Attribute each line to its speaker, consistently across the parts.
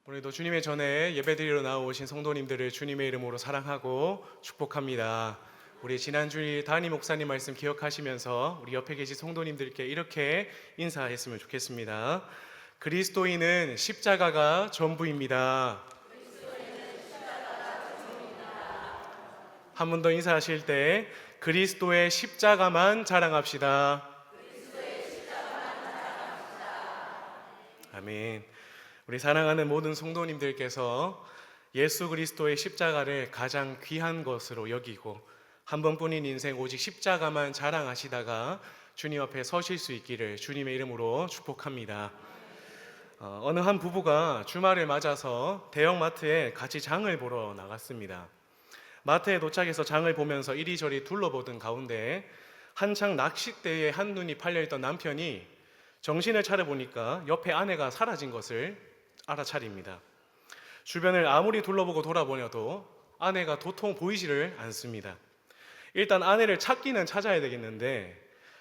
Speaker 1: 오늘도 주님의 전에 예배드리러 나오신 성도님들을 주님의 이름으로 사랑하고 축복합니다. 우리 지난주 담임 목사님 말씀 기억하시면서 우리 옆에 계신 성도님들께 이렇게 인사했으면 좋겠습니다. 그리스도인은 십자가가 전부입니다. 한 번 더 인사하실 때 그리스도의 십자가만 자랑합시다. 아멘. 우리 사랑하는 모든 성도님들께서 예수 그리스도의 십자가를 가장 귀한 것으로 여기고 한 번뿐인 인생 오직 십자가만 자랑하시다가 주님 앞에 서실 수 있기를 주님의 이름으로 축복합니다. 어느 한 부부가 주말을 맞아서 대형마트에 같이 장을 보러 나갔습니다. 마트에 도착해서 장을 보면서 이리저리 둘러보던 가운데 한창 낚싯대에 한눈이 팔려있던 남편이 정신을 차려보니까 옆에 아내가 사라진 것을 알아차립니다. 주변을 아무리 둘러보고 돌아보려도 아내가 도통 보이지를 않습니다. 일단 아내를 찾기는 찾아야 되겠는데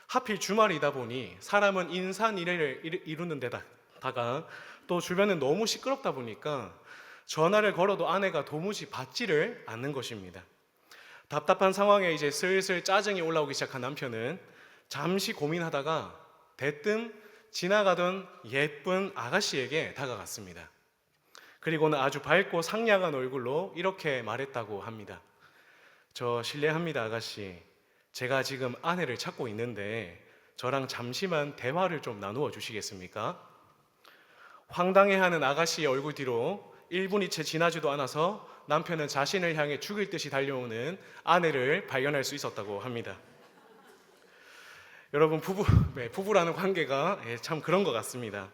Speaker 1: 하필 주말이다 보니 사람은 인산일해를 이루는 데다가 또 주변은 너무 시끄럽다 보니까 전화를 걸어도 아내가 도무지 받지를 않는 것입니다. 답답한 상황에 이제 슬슬 짜증이 올라오기 시작한 남편은 잠시 고민하다가 대뜸 지나가던 예쁜 아가씨에게 다가갔습니다. 그리고는 아주 밝고 상냥한 얼굴로 이렇게 말했다고 합니다. 저 실례합니다, 아가씨. 제가 지금 아내를 찾고 있는데 저랑 잠시만 대화를 좀 나누어 주시겠습니까? 황당해하는 아가씨의 얼굴 뒤로 1분이 채 지나지도 않아서 남편은 자신을 향해 죽일 듯이 달려오는 아내를 발견할 수 있었다고 합니다. 여러분 부부라는 관계가 참 그런 것 같습니다.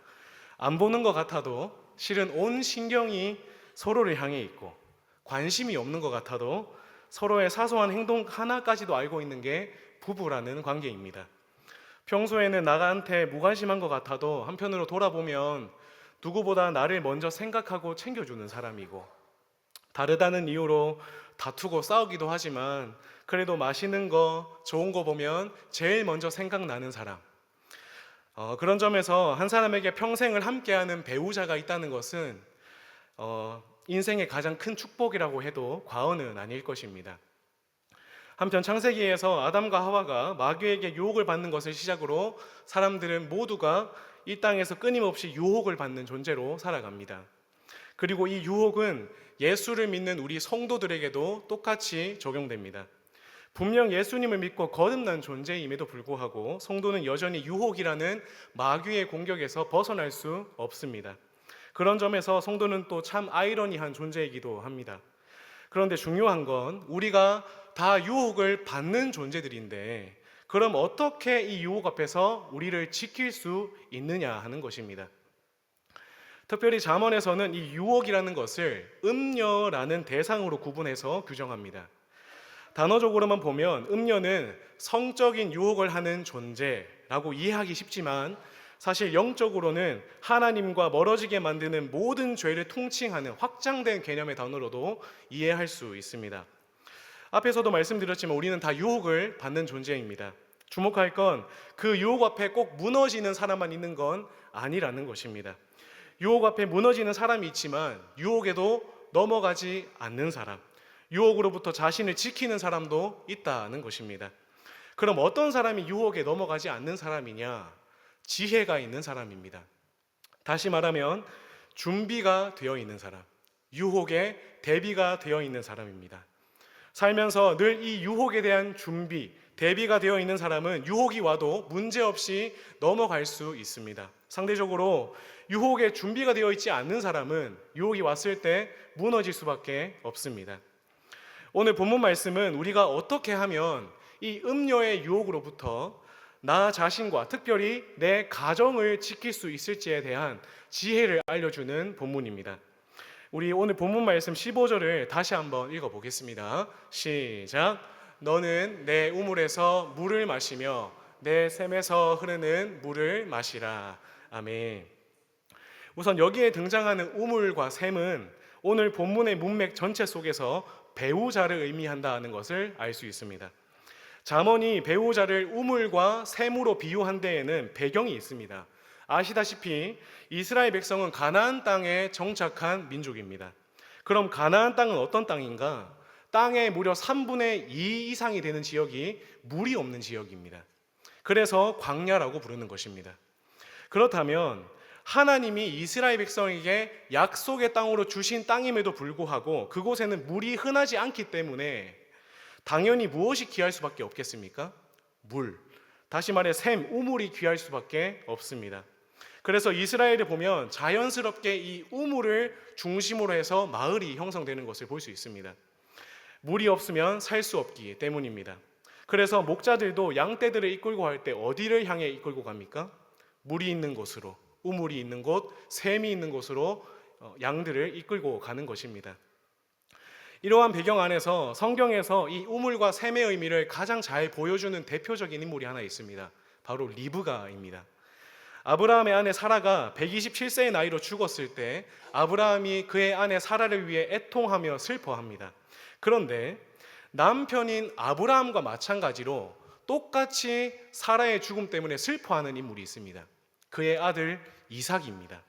Speaker 1: 안 보는 것 같아도 실은 온 신경이 서로를 향해 있고 관심이 없는 것 같아도 서로의 사소한 행동 하나까지도 알고 있는 게 부부라는 관계입니다. 평소에는 나한테 무관심한 것 같아도 한편으로 돌아보면 누구보다 나를 먼저 생각하고 챙겨주는 사람이고 다르다는 이유로 다투고 싸우기도 하지만 그래도 맛있는 거, 좋은 거 보면 제일 먼저 생각나는 사람. 그런 점에서 한 사람에게 평생을 함께하는 배우자가 있다는 것은 인생의 가장 큰 축복이라고 해도 과언은 아닐 것입니다. 한편 창세기에서 아담과 하와가 마귀에게 유혹을 받는 것을 시작으로 사람들은 모두가 이 땅에서 끊임없이 유혹을 받는 존재로 살아갑니다. 그리고 이 유혹은 예수를 믿는 우리 성도들에게도 똑같이 적용됩니다. 분명 예수님을 믿고 거듭난 존재임에도 불구하고 성도는 여전히 유혹이라는 마귀의 공격에서 벗어날 수 없습니다. 그런 점에서 성도는 또 참 아이러니한 존재이기도 합니다. 그런데 중요한 건 우리가 다 유혹을 받는 존재들인데 그럼 어떻게 이 유혹 앞에서 우리를 지킬 수 있느냐 하는 것입니다. 특별히 잠언에서는 이 유혹이라는 것을 음녀라는 대상으로 구분해서 규정합니다. 단어적으로만 보면 음녀는 성적인 유혹을 하는 존재라고 이해하기 쉽지만 사실 영적으로는 하나님과 멀어지게 만드는 모든 죄를 통칭하는 확장된 개념의 단어로도 이해할 수 있습니다. 앞에서도 말씀드렸지만 우리는 다 유혹을 받는 존재입니다. 주목할 건 그 유혹 앞에 꼭 무너지는 사람만 있는 건 아니라는 것입니다. 유혹 앞에 무너지는 사람이 있지만 유혹에도 넘어가지 않는 사람, 유혹으로부터 자신을 지키는 사람도 있다는 것입니다. 그럼 어떤 사람이 유혹에 넘어가지 않는 사람이냐? 지혜가 있는 사람입니다. 다시 말하면 준비가 되어 있는 사람, 유혹에 대비가 되어 있는 사람입니다. 살면서 늘 이 유혹에 대한 준비, 대비가 되어 있는 사람은 유혹이 와도 문제없이 넘어갈 수 있습니다. 상대적으로 유혹에 준비가 되어 있지 않는 사람은 유혹이 왔을 때 무너질 수밖에 없습니다. 오늘 본문 말씀은 우리가 어떻게 하면 이 음녀의 유혹으로부터 나 자신과 특별히 내 가정을 지킬 수 있을지에 대한 지혜를 알려주는 본문입니다. 우리 오늘 본문 말씀 15절을 다시 한번 읽어보겠습니다. 시작. 너는 내 우물에서 물을 마시며 내 샘에서 흐르는 물을 마시라. 아멘. 우선 여기에 등장하는 우물과 샘은 오늘 본문의 문맥 전체 속에서 배우자를 의미한다는 것을 알 수 있습니다. 잠언이 배우자를 우물과 샘으로 비유한 데에는 배경이 있습니다. 아시다시피 이스라엘 백성은 가나안 땅에 정착한 민족입니다. 그럼 가나안 땅은 어떤 땅인가? 땅의 무려 3분의 2 이상이 되는 지역이 물이 없는 지역입니다. 그래서 광야라고 부르는 것입니다. 그렇다면 하나님이 이스라엘 백성에게 약속의 땅으로 주신 땅임에도 불구하고 그곳에는 물이 흔하지 않기 때문에 당연히 무엇이 귀할 수밖에 없겠습니까? 물. 다시 말해 샘, 우물이 귀할 수밖에 없습니다. 그래서 이스라엘에 보면 자연스럽게 이 우물을 중심으로 해서 마을이 형성되는 것을 볼 수 있습니다. 물이 없으면 살 수 없기 때문입니다. 그래서 목자들도 양떼들을 이끌고 갈 때 어디를 향해 이끌고 갑니까? 물이 있는 곳으로, 우물이 있는 곳, 샘이 있는 곳으로 양들을 이끌고 가는 것입니다. 이러한 배경 안에서 성경에서 이 우물과 샘의 의미를 가장 잘 보여주는 대표적인 인물이 하나 있습니다. 바로 리브가입니다. 아브라함의 아내 사라가 127세의 나이로 죽었을 때 아브라함이 그의 아내 사라를 위해 애통하며 슬퍼합니다. 그런데 남편인 아브라함과 마찬가지로 똑같이 사라의 죽음 때문에 슬퍼하는 인물이 있습니다. 그의 아들 이삭입니다.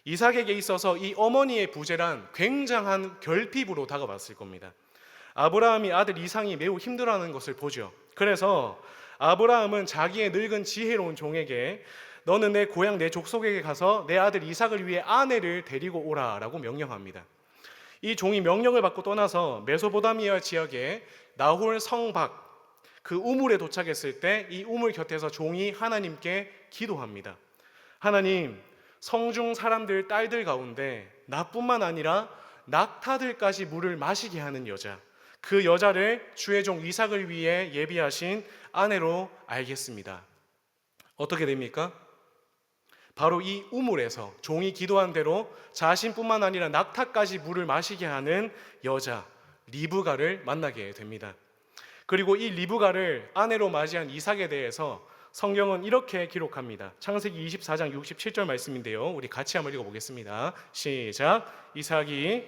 Speaker 1: 이삭에게 있어서 이 어머니의 부재란 굉장한 결핍으로 다가왔을 겁니다. 아브라함이 아들 이삭이 매우 힘들어하는 것을 보죠. 그래서 아브라함은 자기의 늙은 지혜로운 종에게 너는 내 고향 내 족속에게 가서 내 아들 이삭을 위해 아내를 데리고 오라라고 명령합니다. 이 종이 명령을 받고 떠나서 메소포타미아 지역의 나홀 성 밖 그 우물에 도착했을 때 이 우물 곁에서 종이 하나님께 기도합니다. 하나님, 성중 사람들 딸들 가운데 나뿐만 아니라 낙타들까지 물을 마시게 하는 여자, 그 여자를 주의 종 이삭을 위해 예비하신 아내로 알겠습니다. 어떻게 됩니까? 바로 이 우물에서 종이 기도한 대로 자신뿐만 아니라 낙타까지 물을 마시게 하는 여자 리브가를 만나게 됩니다. 그리고 이 리브가를 아내로 맞이한 이삭에 대해서 성경은 이렇게 기록합니다. 창세기 24장 67절 말씀인데요. 우리 같이 한번 읽어보겠습니다. 시작. 이삭이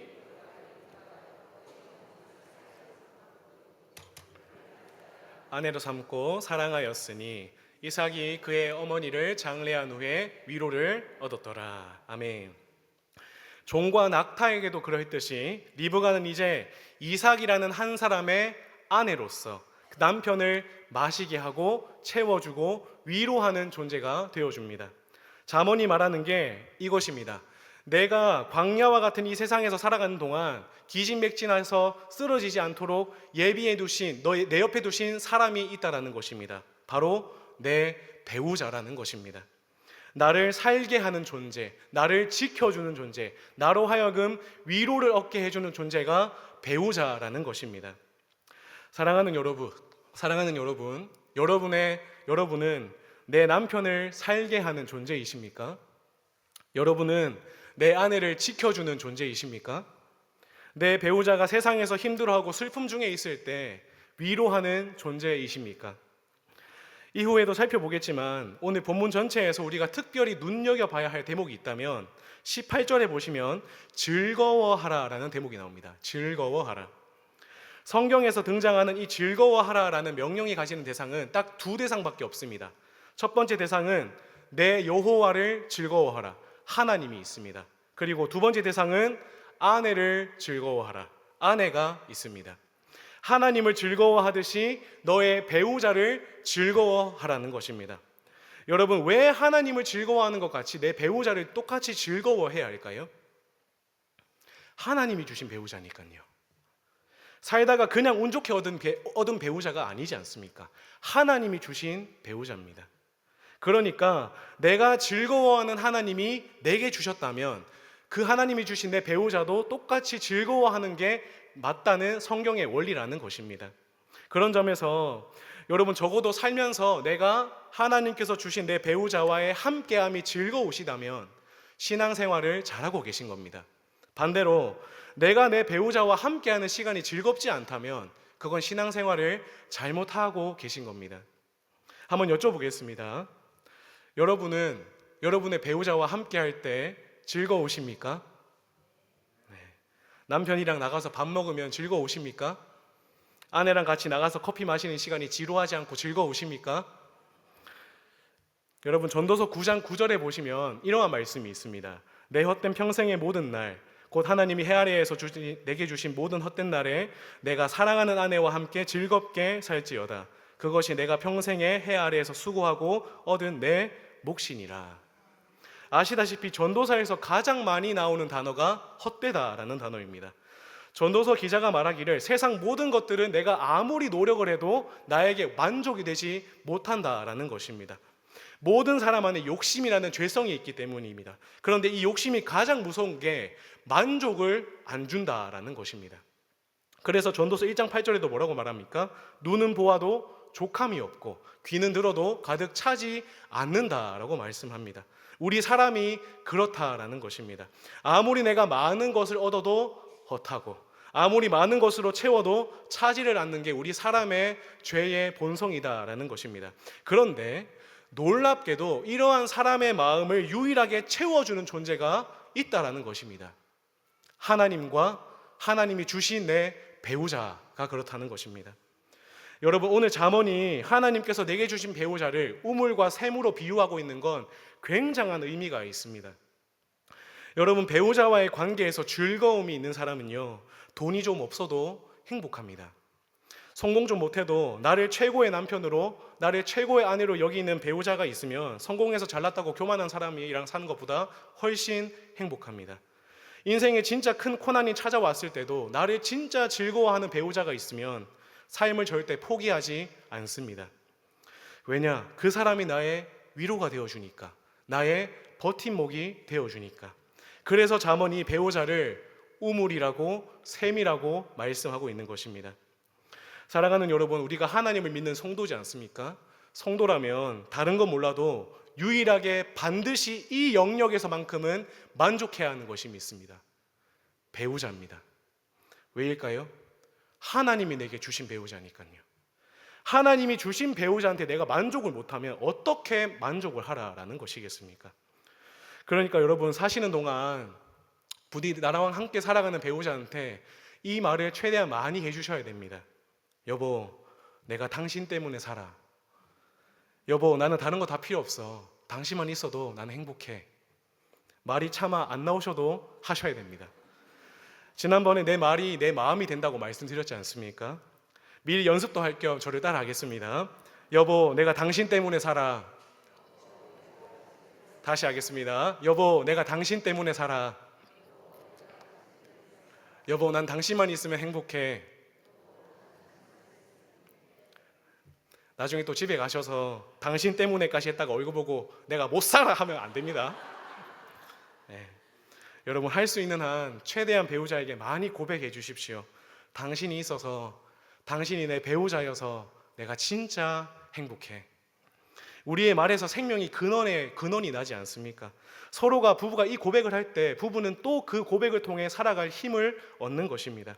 Speaker 1: 아내로 삼고 사랑하였으니 이삭이 그의 어머니를 장례한 후에 위로를 얻었더라. 아멘. 종과 낙타에게도 그러했듯이 리브가는 이제 이삭이라는 한 사람의 아내로서 남편을 마시게 하고 채워주고 위로하는 존재가 되어줍니다. 잠언이 말하는 게 이것입니다. 내가 광야와 같은 이 세상에서 살아가는 동안 기진맥진해서 쓰러지지 않도록 예비해 두신 내 옆에 두신 사람이 있다라는 것입니다. 바로 내 배우자라는 것입니다. 나를 살게 하는 존재, 나를 지켜주는 존재, 나로 하여금 위로를 얻게 해주는 존재가 배우자라는 것입니다. 사랑하는 여러분, 여러분은 내 남편을 살게 하는 존재이십니까? 여러분은 내 아내를 지켜주는 존재이십니까? 내 배우자가 세상에서 힘들어하고 슬픔 중에 있을 때 위로하는 존재이십니까? 이후에도 살펴보겠지만 오늘 본문 전체에서 우리가 특별히 눈여겨봐야 할 대목이 있다면 18절에 보시면 즐거워하라라는 대목이 나옵니다. 즐거워하라. 성경에서 등장하는 이 즐거워하라라는 명령이 가지는 대상은 딱 두 대상밖에 없습니다. 첫 번째 대상은 내 여호와를 즐거워하라. 하나님이 있습니다. 그리고 두 번째 대상은 아내를 즐거워하라. 아내가 있습니다. 하나님을 즐거워하듯이 너의 배우자를 즐거워하라는 것입니다. 여러분, 왜 하나님을 즐거워하는 것 같이 내 배우자를 똑같이 즐거워해야 할까요? 하나님이 주신 배우자니까요. 살다가 그냥 운 좋게 얻은 배우자가 아니지 않습니까? 하나님이 주신 배우자입니다. 그러니까 내가 즐거워하는 하나님이 내게 주셨다면 그 하나님이 주신 내 배우자도 똑같이 즐거워하는 게 맞다는 성경의 원리라는 것입니다. 그런 점에서 여러분, 적어도 살면서 내가 하나님께서 주신 내 배우자와의 함께함이 즐거우시다면 신앙생활을 잘하고 계신 겁니다. 반대로 내가 내 배우자와 함께하는 시간이 즐겁지 않다면 그건 신앙생활을 잘못하고 계신 겁니다. 한번 여쭤보겠습니다. 여러분은 여러분의 배우자와 함께할 때 즐거우십니까? 네. 남편이랑 나가서 밥 먹으면 즐거우십니까? 아내랑 같이 나가서 커피 마시는 시간이 지루하지 않고 즐거우십니까? 여러분, 전도서 9장 9절에 보시면 이러한 말씀이 있습니다. 내 헛된 평생의 모든 날, 곧 하나님이 해 아래에서 내게 주신 모든 헛된 날에 내가 사랑하는 아내와 함께 즐겁게 살지어다. 그것이 내가 평생에 해 아래에서 수고하고 얻은 내 몫이니라. 아시다시피 전도서에서 가장 많이 나오는 단어가 헛되다라는 단어입니다. 전도서 기자가 말하기를 세상 모든 것들은 내가 아무리 노력을 해도 나에게 만족이 되지 못한다라는 것입니다. 모든 사람 안에 욕심이라는 죄성이 있기 때문입니다. 그런데 이 욕심이 가장 무서운 게 만족을 안 준다라는 것입니다. 그래서 전도서 1장 8절에도 뭐라고 말합니까? 눈은 보아도 족함이 없고 귀는 들어도 가득 차지 않는다라고 말씀합니다. 우리 사람이 그렇다라는 것입니다. 아무리 내가 많은 것을 얻어도 헛하고 아무리 많은 것으로 채워도 차지를 않는 게 우리 사람의 죄의 본성이다라는 것입니다. 그런데 놀랍게도 이러한 사람의 마음을 유일하게 채워주는 존재가 있다라는 것입니다. 하나님과 하나님이 주신 내 배우자가 그렇다는 것입니다. 여러분, 오늘 잠언이 하나님께서 내게 주신 배우자를 우물과 샘으로 비유하고 있는 건 굉장한 의미가 있습니다. 여러분, 배우자와의 관계에서 즐거움이 있는 사람은요, 돈이 좀 없어도 행복합니다. 성공 좀 못해도 나를 최고의 남편으로, 나를 최고의 아내로 여기는 배우자가 있으면 성공해서 잘났다고 교만한 사람이랑 사는 것보다 훨씬 행복합니다. 인생에 진짜 큰 고난이 찾아왔을 때도 나를 진짜 즐거워하는 배우자가 있으면 삶을 절대 포기하지 않습니다. 왜냐? 그 사람이 나의 위로가 되어주니까, 나의 버팀목이 되어주니까. 그래서 잠언이 배우자를 우물이라고 샘이라고 말씀하고 있는 것입니다. 사랑하는 여러분, 우리가 하나님을 믿는 성도지 않습니까? 성도라면 다른 건 몰라도 유일하게 반드시 이 영역에서만큼은 만족해야 하는 것이 있습니다. 배우자입니다. 왜일까요? 하나님이 내게 주신 배우자니까요. 하나님이 주신 배우자한테 내가 만족을 못하면 어떻게 만족을 하라라는 것이겠습니까? 그러니까 여러분, 사시는 동안 부디 나랑 함께 살아가는 배우자한테 이 말을 최대한 많이 해주셔야 됩니다. 여보, 내가 당신 때문에 살아. 여보, 나는 다른 거 다 필요 없어. 당신만 있어도 나는 행복해. 말이 차마 안 나오셔도 하셔야 됩니다. 지난번에 내 말이 내 마음이 된다고 말씀드렸지 않습니까? 미리 연습도 할 겸 저를 따라 하겠습니다. 여보, 내가 당신 때문에 살아. 다시 하겠습니다. 여보, 내가 당신 때문에 살아. 여보, 난 당신만 있으면 행복해. 나중에 또 집에 가셔서 당신 때문에까지 했다가 얼굴 보고 내가 못 살아 하면 안 됩니다. 네. 여러분, 할 수 있는 한 최대한 배우자에게 많이 고백해 주십시오. 당신이 있어서, 당신이 내 배우자여서 내가 진짜 행복해. 우리의 말에서 생명이 근원이 나지 않습니까? 서로가, 부부가 이 고백을 할 때 부부는 또 그 고백을 통해 살아갈 힘을 얻는 것입니다.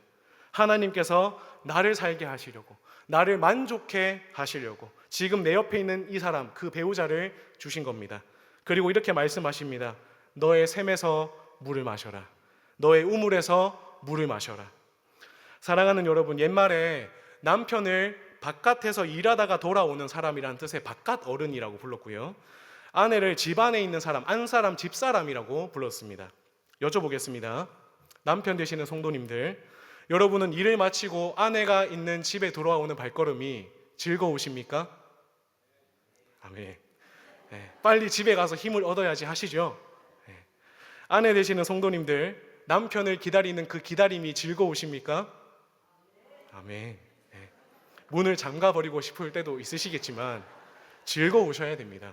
Speaker 1: 하나님께서 나를 살게 하시려고, 나를 만족해 하시려고 지금 내 옆에 있는 이 사람, 그 배우자를 주신 겁니다. 그리고 이렇게 말씀하십니다. 너의 샘에서 물을 마셔라. 너의 우물에서 물을 마셔라. 사랑하는 여러분, 옛말에 남편을 바깥에서 일하다가 돌아오는 사람이라는 뜻의 바깥 어른이라고 불렀고요, 아내를 집안에 있는 사람, 안사람, 집사람이라고 불렀습니다. 여쭤보겠습니다. 남편 되시는 성도님들, 여러분은 일을 마치고 아내가 있는 집에 돌아오는 발걸음이 즐거우십니까? 아멘. 네, 빨리 집에 가서 힘을 얻어야지 하시죠. 네. 아내 되시는 성도님들, 남편을 기다리는 그 기다림이 즐거우십니까? 아멘. 네. 문을 잠가버리고 싶을 때도 있으시겠지만 즐거우셔야 됩니다.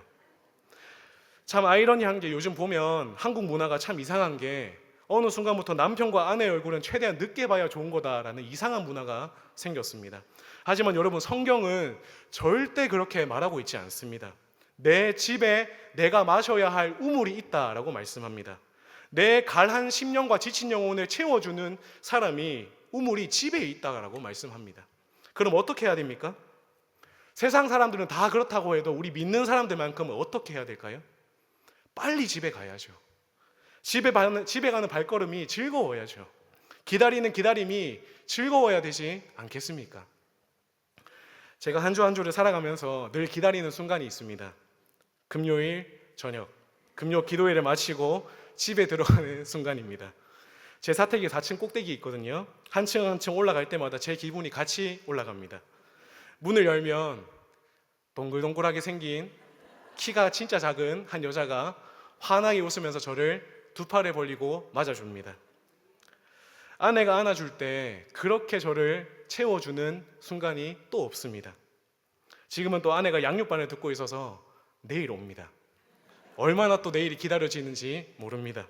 Speaker 1: 참 아이러니한 게, 요즘 보면 한국 문화가 참 이상한 게 어느 순간부터 남편과 아내의 얼굴은 최대한 늦게 봐야 좋은 거다라는 이상한 문화가 생겼습니다. 하지만 여러분, 성경은 절대 그렇게 말하고 있지 않습니다. 내 집에 내가 마셔야 할 우물이 있다라고 말씀합니다. 내 갈한 심령과 지친 영혼을 채워주는 사람이, 우물이 집에 있다라고 말씀합니다. 그럼 어떻게 해야 됩니까? 세상 사람들은 다 그렇다고 해도 우리 믿는 사람들만큼은 어떻게 해야 될까요? 빨리 집에 가야죠. 집에 가는 발걸음이 즐거워야죠. 기다리는 기다림이 즐거워야 되지 않겠습니까? 제가 한 주 한 주를 살아가면서 늘 기다리는 순간이 있습니다. 금요일 저녁, 금요 기도회를 마치고 집에 들어가는 순간입니다. 제 사택이 4층 꼭대기 있거든요. 한 층 한 층 올라갈 때마다 제 기분이 같이 올라갑니다. 문을 열면 동글동글하게 생긴 키가 진짜 작은 한 여자가 환하게 웃으면서 저를 두 팔에 벌리고 맞아줍니다. 아내가 안아줄 때 그렇게 저를 채워주는 순간이 또 없습니다. 지금은 또 아내가 양육반을 듣고 있어서 내일 옵니다. 얼마나 또 내일이 기다려지는지 모릅니다.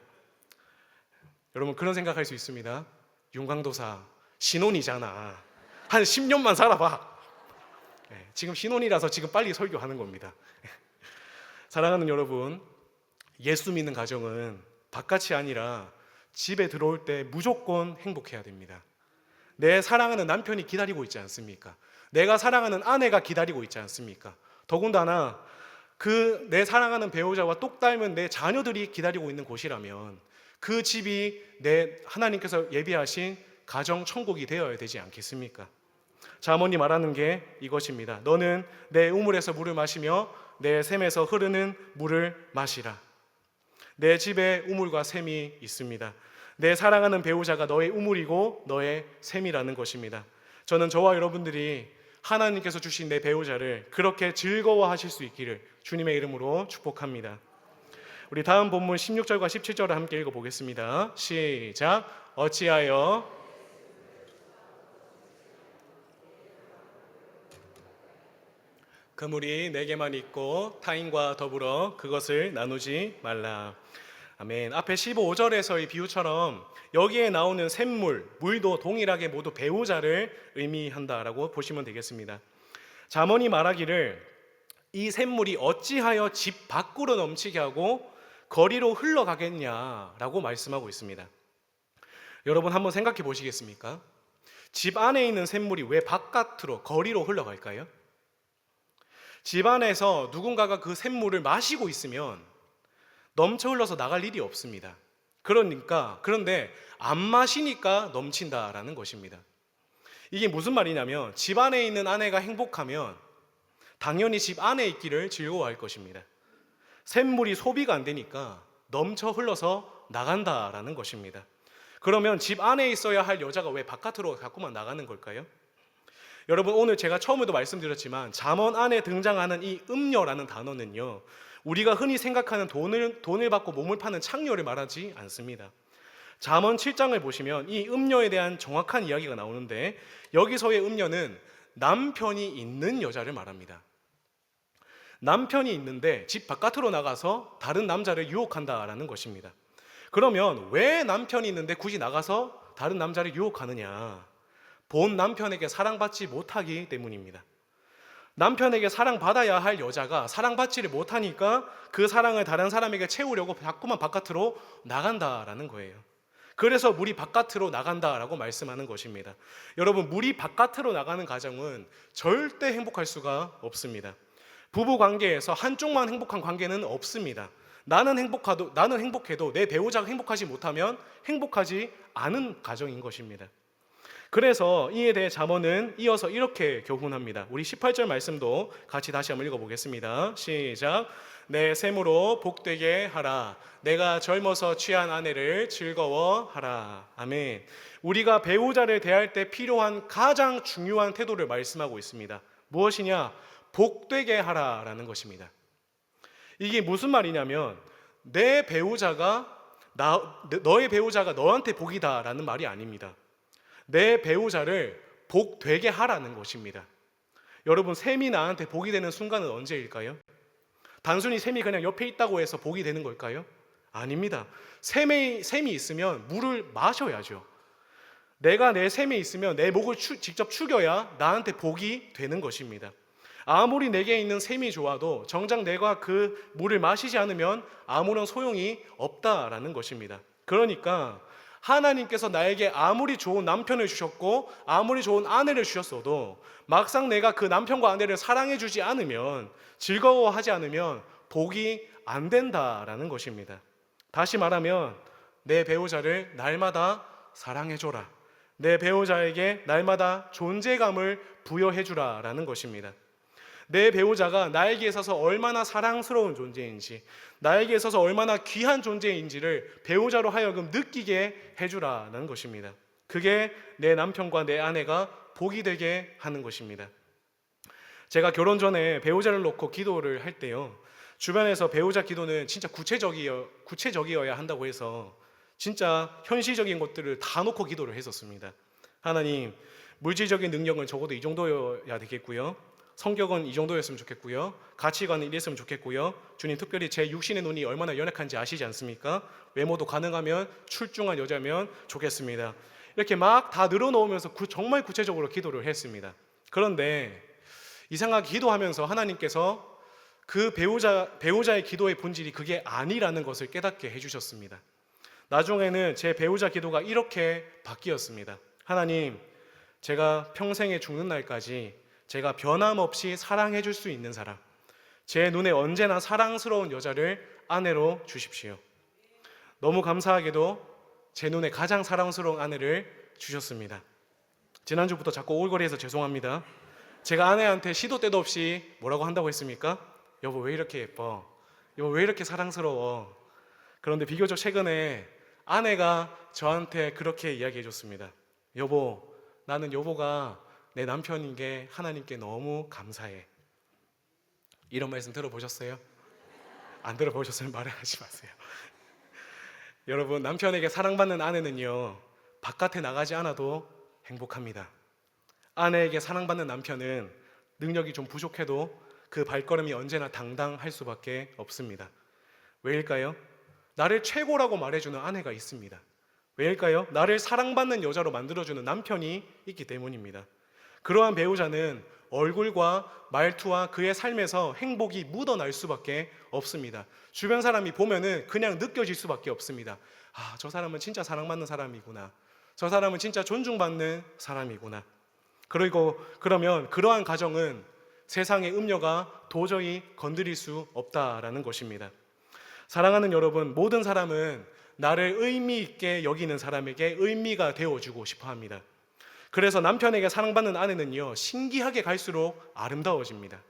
Speaker 1: 여러분 그런 생각할 수 있습니다. 윤광도사 신혼이잖아. 한 10년만 살아봐. 지금 신혼이라서 지금 빨리 설교하는 겁니다. 사랑하는 여러분, 예수 믿는 가정은 바깥이 아니라 집에 들어올 때 무조건 행복해야 됩니다. 내 사랑하는 남편이 기다리고 있지 않습니까? 내가 사랑하는 아내가 기다리고 있지 않습니까? 더군다나 그 내 사랑하는 배우자와 똑 닮은 내 자녀들이 기다리고 있는 곳이라면 그 집이 내 하나님께서 예비하신 가정 천국이 되어야 되지 않겠습니까? 잠언이 말하는 게 이것입니다. 너는 내 우물에서 물을 마시며 내 샘에서 흐르는 물을 마시라. 내 집에 우물과 샘이 있습니다. 내 사랑하는 배우자가 너의 우물이고 너의 샘이라는 것입니다. 저는 저와 여러분들이 하나님께서 주신 내 배우자를 그렇게 즐거워하실 수 있기를 주님의 이름으로 축복합니다. 우리 다음 본문 16절과 17절을 함께 읽어보겠습니다. 시작. 어찌하여 그물이 내게만 있고 타인과 더불어 그것을 나누지 말라. 아멘. 앞에 15절에서의 비유처럼 여기에 나오는 샘물, 물도 동일하게 모두 배우자를 의미한다라고 보시면 되겠습니다. 잠언이 말하기를 이 샘물이 어찌하여 집 밖으로 넘치게 하고 거리로 흘러가겠냐라고 말씀하고 있습니다. 여러분 한번 생각해 보시겠습니까? 집 안에 있는 샘물이 왜 바깥으로 거리로 흘러갈까요? 집 안에서 누군가가 그 샘물을 마시고 있으면 넘쳐 흘러서 나갈 일이 없습니다. 그런데 안 마시니까 넘친다라는 것입니다. 이게 무슨 말이냐면 집 안에 있는 아내가 행복하면 당연히 집 안에 있기를 즐거워할 것입니다. 샘물이 소비가 안 되니까 넘쳐 흘러서 나간다라는 것입니다. 그러면 집 안에 있어야 할 여자가 왜 바깥으로 자꾸만 나가는 걸까요? 여러분 오늘 제가 처음에도 말씀드렸지만 잠언 안에 등장하는 이 음녀라는 단어는요, 우리가 흔히 생각하는 돈을 받고 몸을 파는 창녀를 말하지 않습니다. 잠언 7장을 보시면 이 음녀에 대한 정확한 이야기가 나오는데 여기서의 음녀는 남편이 있는 여자를 말합니다. 남편이 있는데 집 바깥으로 나가서 다른 남자를 유혹한다라는 것입니다. 그러면 왜 남편이 있는데 굳이 나가서 다른 남자를 유혹하느냐? 본 남편에게 사랑받지 못하기 때문입니다. 남편에게 사랑받아야 할 여자가 사랑받지를 못하니까 그 사랑을 다른 사람에게 채우려고 자꾸만 바깥으로 나간다라는 거예요. 그래서 물이 바깥으로 나간다라고 말씀하는 것입니다. 여러분 여러분 바깥으로 나가는 가정은 절대 행복할 수가 없습니다. 부부 관계에서 한쪽만 행복한 관계는 없습니다. 나는 행복해도 내 배우자가 행복하지 못하면 행복하지 않은 가정인 것입니다. 그래서 이에 대해 잠언은 이어서 이렇게 교훈합니다. 우리 18절 말씀도 같이 다시 한번 읽어보겠습니다. 시작. 내 샘으로 복되게 하라. 내가 젊어서 취한 아내를 즐거워하라. 아멘. 우리가 배우자를 대할 때 필요한 가장 중요한 태도를 말씀하고 있습니다. 무엇이냐? 복되게 하라라는 것입니다. 이게 무슨 말이냐면 너의 배우자가 너한테 복이다라는 말이 아닙니다. 내 배우자를 복되게 하라는 것입니다. 여러분 샘이 나한테 복이 되는 순간은 언제일까요? 단순히 샘이 그냥 옆에 있다고 해서 복이 되는 걸까요? 아닙니다. 샘이 있으면 물을 마셔야죠. 내가 내 샘에 있으면 내 목을 직접 축여야 나한테 복이 되는 것입니다. 아무리 내게 있는 샘이 좋아도 정작 내가 그 물을 마시지 않으면 아무런 소용이 없다라는 것입니다. 그러니까 하나님께서 나에게 아무리 좋은 남편을 주셨고 아무리 좋은 아내를 주셨어도 막상 내가 그 남편과 아내를 사랑해 주지 않으면, 즐거워하지 않으면 복이 안 된다라는 것입니다. 다시 말하면 내 배우자를 날마다 사랑해 줘라. 내 배우자에게 날마다 존재감을 부여해 주라라는 것입니다. 내 배우자가 나에게 있어서 얼마나 사랑스러운 존재인지, 나에게 있어서 얼마나 귀한 존재인지를 배우자로 하여금 느끼게 해주라는 것입니다. 그게 내 남편과 내 아내가 복이 되게 하는 것입니다. 제가 결혼 전에 배우자를 놓고 기도를 할 때요, 주변에서 배우자 기도는 진짜 구체적이어야 한다고 해서 진짜 현실적인 것들을 다 놓고 기도를 했었습니다. 하나님, 물질적인 능력은 적어도 이 정도여야 되겠고요, 성격은 이 정도였으면 좋겠고요, 가치관은 이랬으면 좋겠고요, 주님 특별히 제 육신의 눈이 얼마나 연약한지 아시지 않습니까? 외모도 가능하면 출중한 여자면 좋겠습니다. 이렇게 막 다 늘어놓으면서 정말 구체적으로 기도를 했습니다. 그런데 이상하게 기도하면서 하나님께서 그 배우자의 기도의 본질이 그게 아니라는 것을 깨닫게 해주셨습니다. 나중에는 제 배우자 기도가 이렇게 바뀌었습니다. 하나님, 제가 평생에 죽는 날까지 제가 변함없이 사랑해 줄 수 있는 사람, 제 눈에 언제나 사랑스러운 여자를 아내로 주십시오. 너무 감사하게도 제 눈에 가장 사랑스러운 아내를 주셨습니다. 지난주부터 자꾸 오글거리해서 죄송합니다. 제가 아내한테 시도 때도 없이 뭐라고 한다고 했습니까? 여보, 왜 이렇게 예뻐? 여보, 왜 이렇게 사랑스러워? 그런데 비교적 최근에 아내가 저한테 그렇게 이야기해 줬습니다. 여보, 나는 여보가 내 남편인 게 하나님께 너무 감사해. 이런 말씀 들어보셨어요? 안 들어보셨으면 말하지 마세요. 여러분, 남편에게 사랑받는 아내는요, 바깥에 나가지 않아도 행복합니다. 아내에게 사랑받는 남편은 능력이 좀 부족해도 그 발걸음이 언제나 당당할 수밖에 없습니다. 왜일까요? 나를 최고라고 말해주는 아내가 있습니다. 왜일까요? 나를 사랑받는 여자로 만들어주는 남편이 있기 때문입니다. 그러한 배우자는 얼굴과 말투와 그의 삶에서 행복이 묻어날 수밖에 없습니다. 주변 사람이 보면은 그냥 느껴질 수밖에 없습니다. 아, 저 사람은 진짜 사랑받는 사람이구나. 저 사람은 진짜 존중받는 사람이구나. 그러면 그러한 가정은 세상의 음녀가 도저히 건드릴 수 없다라는 것입니다. 사랑하는 여러분, 모든 사람은 나를 의미 있게 여기는 사람에게 의미가 되어주고 싶어 합니다. 그래서 남편에게 사랑받는 아내는요, 신기하게 갈수록 아름다워집니다.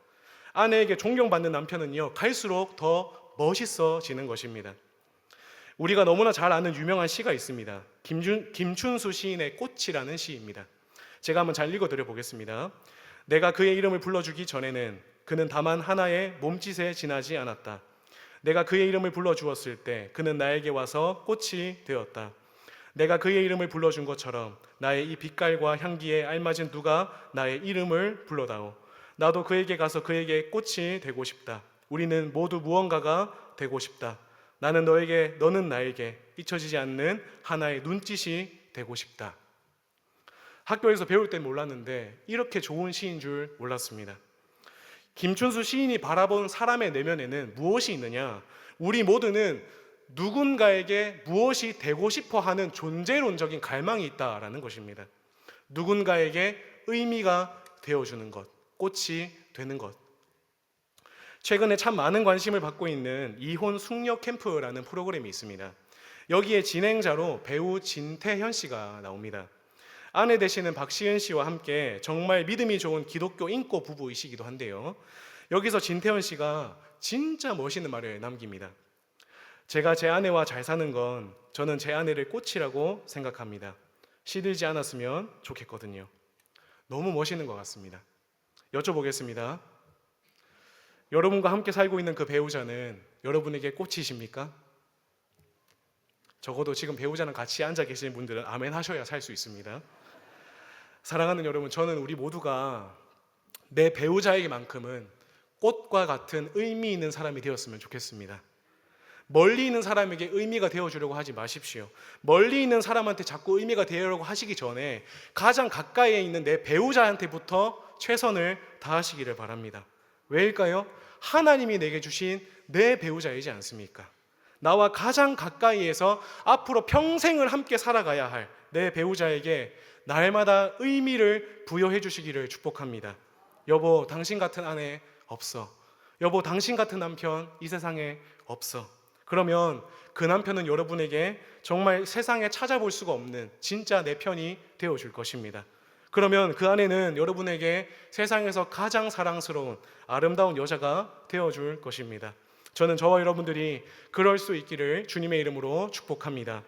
Speaker 1: 아내에게 존경받는 남편은요, 갈수록 더 멋있어지는 것입니다. 우리가 너무나 잘 아는 유명한 시가 있습니다. 김춘수 시인의 꽃이라는 시입니다. 제가 한번 잘 읽어드려 보겠습니다. 내가 그의 이름을 불러주기 전에는 그는 다만 하나의 몸짓에 지나지 않았다. 내가 그의 이름을 불러주었을 때 그는 나에게 와서 꽃이 되었다. 내가 그의 이름을 불러준 것처럼 나의 이 빛깔과 향기에 알맞은 누가 나의 이름을 불러다오. 나도 그에게 가서 그에게 꽃이 되고 싶다. 우리는 모두 무언가가 되고 싶다. 나는 너에게, 너는 나에게 잊혀지지 않는 하나의 눈짓이 되고 싶다. 학교에서 배울 땐 몰랐는데 이렇게 좋은 시인 줄 몰랐습니다. 김춘수 시인이 바라본 사람의 내면에는 무엇이 있느냐? 우리 모두는 누군가에게 무엇이 되고 싶어 하는 존재론적인 갈망이 있다라는 것입니다. 누군가에게 의미가 되어주는 것, 꽃이 되는 것. 최근에 참 많은 관심을 받고 있는 이혼 숙녀 캠프라는 프로그램이 있습니다. 여기에 진행자로 배우 진태현 씨가 나옵니다. 아내 되시는 박시은 씨와 함께 정말 믿음이 좋은 기독교 인고 부부이시기도 한데요. 여기서 진태현 씨가 진짜 멋있는 말을 남깁니다. 제가 제 아내와 잘 사는 건 저는 제 아내를 꽃이라고 생각합니다. 시들지 않았으면 좋겠거든요. 너무 멋있는 것 같습니다. 여쭤보겠습니다. 여러분과 함께 살고 있는 그 배우자는 여러분에게 꽃이십니까? 적어도 지금 배우자랑 같이 앉아 계시는 분들은 아멘 하셔야 살 수 있습니다. 사랑하는 여러분, 저는 우리 모두가 내 배우자에게만큼은 꽃과 같은 의미 있는 사람이 되었으면 좋겠습니다. 멀리 있는 사람에게 의미가 되어주려고 하지 마십시오. 멀리 있는 사람한테 자꾸 의미가 되려고 하시기 전에 가장 가까이에 있는 내 배우자한테부터 최선을 다하시기를 바랍니다. 왜일까요? 하나님이 내게 주신 내 배우자이지 않습니까? 나와 가장 가까이에서 앞으로 평생을 함께 살아가야 할 내 배우자에게 날마다 의미를 부여해 주시기를 축복합니다. 여보, 당신 같은 아내 없어. 여보, 당신 같은 남편 이 세상에 없어. 그러면 그 남편은 여러분에게 정말 세상에 찾아볼 수가 없는 진짜 내 편이 되어줄 것입니다. 그러면 그 아내는 여러분에게 세상에서 가장 사랑스러운 아름다운 여자가 되어줄 것입니다. 저는 저와 여러분들이 그럴 수 있기를 주님의 이름으로 축복합니다.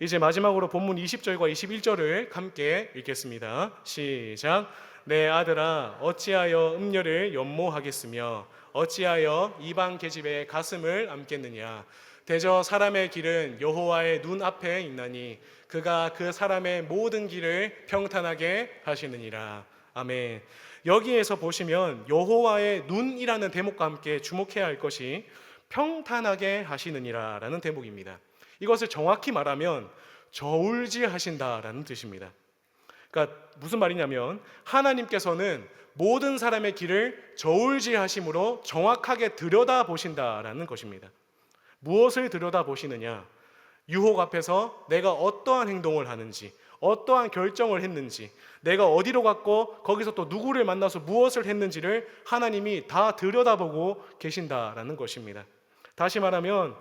Speaker 1: 이제 마지막으로 본문 20절과 21절을 함께 읽겠습니다. 시작. 내 아들아, 어찌하여 음녀를 연모하겠으며 어찌하여 이방 계집의 가슴을 안겠느냐. 대저 사람의 길은 여호와의 눈 앞에 있나니 그가 그 사람의 모든 길을 평탄하게 하시느니라. 아멘. 여기에서 보시면 여호와의 눈이라는 대목과 함께 주목해야 할 것이 평탄하게 하시느니라 라는 대목입니다. 이것을 정확히 말하면 저울질하신다라는 뜻입니다. 그러니까 무슨 말이냐면 하나님께서는 모든 사람의 길을 저울질하심으로 정확하게 들여다보신다라는 것입니다. 무엇을 들여다보시느냐? 유혹 앞에서 내가 어떠한 행동을 하는지, 어떠한 결정을 했는지, 내가 어디로 갔고 거기서 또 누구를 만나서 무엇을 했는지를 하나님이 다 들여다보고 계신다라는 것입니다. 다시 말하면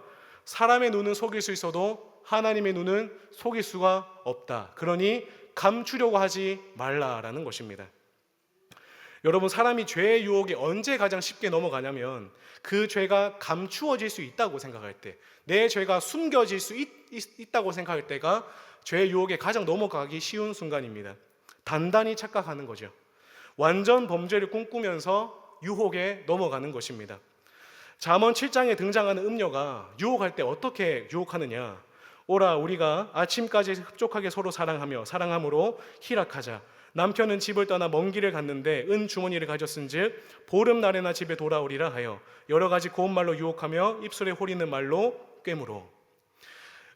Speaker 1: 사람의 눈은 속일 수 있어도 하나님의 눈은 속일 수가 없다. 그러니 감추려고 하지 말라라는 것입니다. 여러분, 사람이 죄의 유혹에 언제 가장 쉽게 넘어가냐면 그 죄가 감추어질 수 있다고 생각할 때, 내 죄가 숨겨질 수 있다고 생각할 때가 죄의 유혹에 가장 넘어가기 쉬운 순간입니다. 단단히 착각하는 거죠. 완전 범죄를 꿈꾸면서 유혹에 넘어가는 것입니다. 잠언 7장에 등장하는 음녀가 유혹할 때 어떻게 유혹하느냐? 오라, 우리가 아침까지 흡족하게 서로 사랑하며 사랑함으로 희락하자. 남편은 집을 떠나 먼 길을 갔는데 은 주머니를 가졌은즉 보름날에나 집에 돌아오리라 하여 여러 가지 고운 말로 유혹하며 입술에 호리는 말로 꿰물어.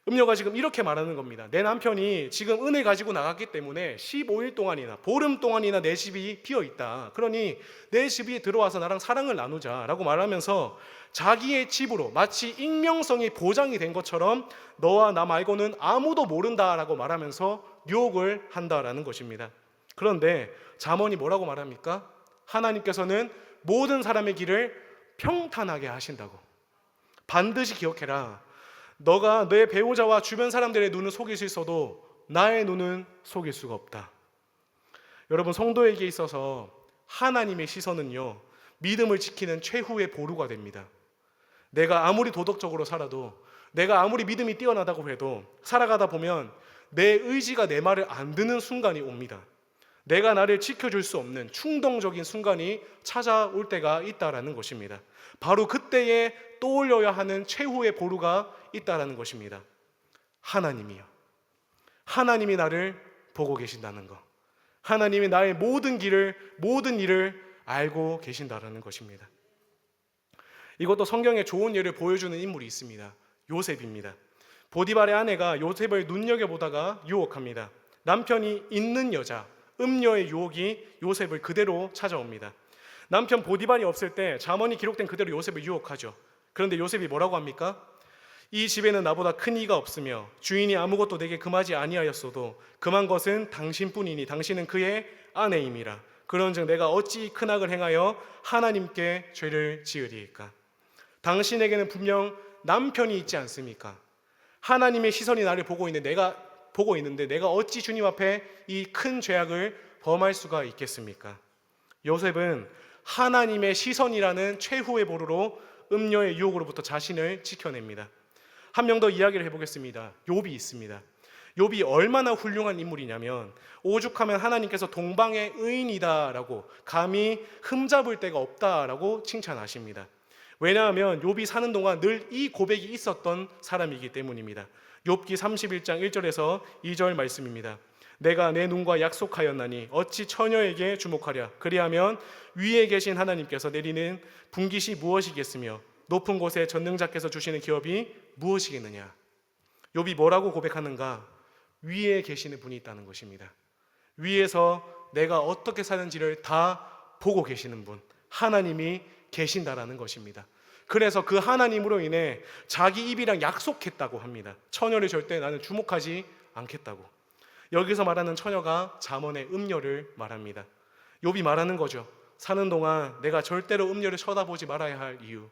Speaker 1: 음녀가 지금 이렇게 말하는 겁니다. 내 남편이 지금 은을 가지고 나갔기 때문에 15일 동안이나 보름 동안이나 내 집이 비어 있다. 그러니 내 집에 들어와서 나랑 사랑을 나누자라고 말하면서 자기의 집으로 마치 익명성이 보장이 된 것처럼 너와 나 말고는 아무도 모른다라고 말하면서 유혹을 한다라는 것입니다. 그런데 잠언이 뭐라고 말합니까? 하나님께서는 모든 사람의 길을 평탄하게 하신다고. 반드시 기억해라. 너가 내 배우자와 주변 사람들의 눈은 속일 수 있어도 나의 눈은 속일 수가 없다. 여러분, 성도에게 있어서 하나님의 시선은요, 믿음을 지키는 최후의 보루가 됩니다. 내가 아무리 도덕적으로 살아도, 내가 아무리 믿음이 뛰어나다고 해도 살아가다 보면 내 의지가 내 말을 안 듣는 순간이 옵니다. 내가 나를 지켜줄 수 없는 충동적인 순간이 찾아올 때가 있다라는 것입니다. 바로 그때에 떠올려야 하는 최후의 보루가 있다라는 것입니다. 하나님이요. 하나님이 나를 보고 계신다는 것. 하나님이 나의 모든 길을, 모든 일을 알고 계신다라는 것입니다. 이것도 성경에 좋은 예를 보여주는 인물이 있습니다. 요셉입니다. 보디발의 아내가 요셉을 눈여겨보다가 유혹합니다. 남편이 있는 여자, 음녀의 유혹이 요셉을 그대로 찾아옵니다. 남편 보디발이 없을 때 잠언이 기록된 그대로 요셉을 유혹하죠. 그런데 요셉이 뭐라고 합니까? 이 집에는 나보다 큰 이가 없으며 주인이 아무것도 내게 금하지 아니하였어도 금한 것은 당신뿐이니 당신은 그의 아내임이라. 그런즉 내가 어찌 큰 악을 행하여 하나님께 죄를 지으리이까? 당신에게는 분명 남편이 있지 않습니까? 하나님의 시선이 나를 보고 있는데 내가 어찌 주님 앞에 이 큰 죄악을 범할 수가 있겠습니까? 요셉은 하나님의 시선이라는 최후의 보루로 음녀의 유혹으로부터 자신을 지켜냅니다. 한 명 더 이야기를 해보겠습니다. 욥이 있습니다. 욥이 얼마나 훌륭한 인물이냐면 오죽하면 하나님께서 동방의 의인이다라고 감히 흠잡을 데가 없다라고 칭찬하십니다. 왜냐하면 욥이 사는 동안 늘 이 고백이 있었던 사람이기 때문입니다. 욥기 31장 1절에서 2절 말씀입니다. 내가 내 눈과 약속하였나니 어찌 처녀에게 주목하랴. 그리하면 위에 계신 하나님께서 내리는 분깃이 무엇이겠으며 높은 곳에 전능자께서 주시는 기업이 무엇이겠느냐. 욥이 뭐라고 고백하는가? 위에 계시는 분이 있다는 것입니다. 위에서 내가 어떻게 사는지를 다 보고 계시는 분, 하나님이 계신다라는 것입니다. 그래서 그 하나님으로 인해 자기 입이랑 약속했다고 합니다. 처녀를 절대 나는 주목하지 않겠다고. 여기서 말하는 처녀가 잠언의 음녀를 말합니다. 욥이 말하는 거죠. 사는 동안 내가 절대로 음녀를 쳐다보지 말아야 할 이유,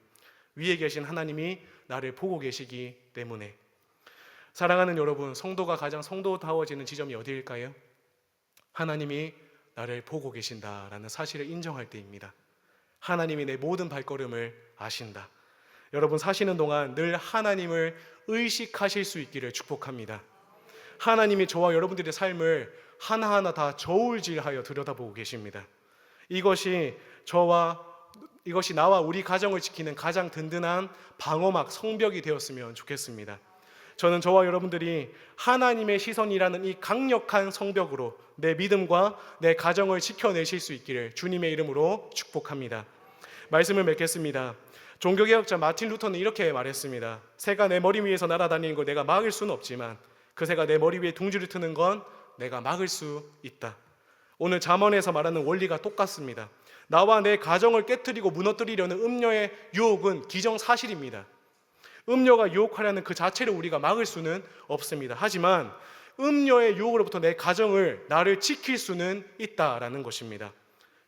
Speaker 1: 위에 계신 하나님이 나를 보고 계시기 때문에. 사랑하는 여러분, 성도가 가장 성도다워지는 지점이 어디일까요? 하나님이 나를 보고 계신다라는 사실을 인정할 때입니다. 하나님이 내 모든 발걸음을 아신다. 여러분 사시는 동안 늘 하나님을 의식하실 수 있기를 축복합니다. 하나님이 저와 여러분들의 삶을 하나하나 다 저울질하여 들여다보고 계십니다. 이것이 나와 우리 가정을 지키는 가장 든든한 방어막, 성벽이 되었으면 좋겠습니다. 저는 저와 여러분들이 하나님의 시선이라는 이 강력한 성벽으로 내 믿음과 내 가정을 지켜내실 수 있기를 주님의 이름으로 축복합니다. 말씀을 맺겠습니다. 종교개혁자 마틴 루터는 이렇게 말했습니다. 새가 내 머리 위에서 날아다니는 걸 내가 막을 수는 없지만 그 새가 내 머리 위에 둥지를 트는 건 내가 막을 수 있다. 오늘 잠언에서 말하는 원리가 똑같습니다. 나와 내 가정을 깨트리고 무너뜨리려는 음녀의 유혹은 기정사실입니다. 음녀가 유혹하려는 그 자체를 우리가 막을 수는 없습니다. 하지만 음녀의 유혹으로부터 내 가정을, 나를 지킬 수는 있다라는 것입니다.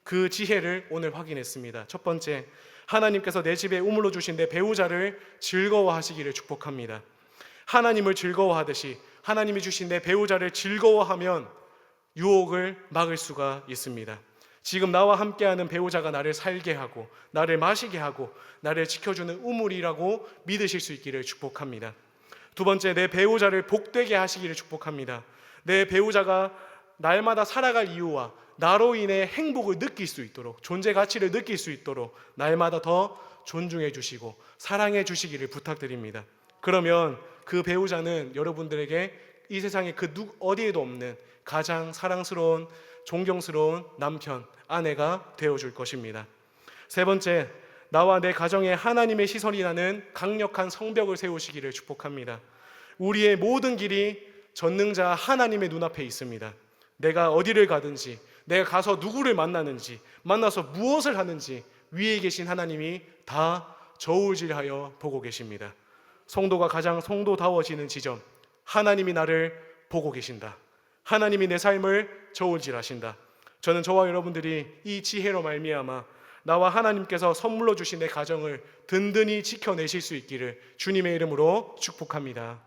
Speaker 1: 그 지혜를 오늘 확인했습니다. 첫 번째, 하나님께서 내 집에 우물러 주신 내 배우자를 즐거워하시기를 축복합니다. 하나님을 즐거워하듯이 하나님이 주신 내 배우자를 즐거워하면 유혹을 막을 수가 있습니다. 지금 나와 함께하는 배우자가 나를 살게 하고 나를 마시게 하고 나를 지켜주는 우물이라고 믿으실 수 있기를 축복합니다. 두 번째, 내 배우자를 복되게 하시기를 축복합니다. 내 배우자가 날마다 살아갈 이유와 나로 인해 행복을 느낄 수 있도록, 존재 가치를 느낄 수 있도록 날마다 더 존중해 주시고 사랑해 주시기를 부탁드립니다. 그러면 그 배우자는 여러분들에게 이 세상에 어디에도 없는 가장 사랑스러운, 존경스러운 남편, 아내가 되어줄 것입니다. 세 번째, 나와 내 가정에 하나님의 시선이 나는 강력한 성벽을 세우시기를 축복합니다. 우리의 모든 길이 전능자 하나님의 눈앞에 있습니다. 내가 어디를 가든지, 내가 가서 누구를 만나는지, 만나서 무엇을 하는지 위에 계신 하나님이 다 저울질하여 보고 계십니다. 성도가 가장 성도다워지는 지점, 하나님이 나를 보고 계신다. 하나님이 내 삶을 저울질하신다. 저는 저와 여러분들이 이 지혜로 말미암아 나와 하나님께서 선물로 주신 내 가정을 든든히 지켜내실 수 있기를 주님의 이름으로 축복합니다.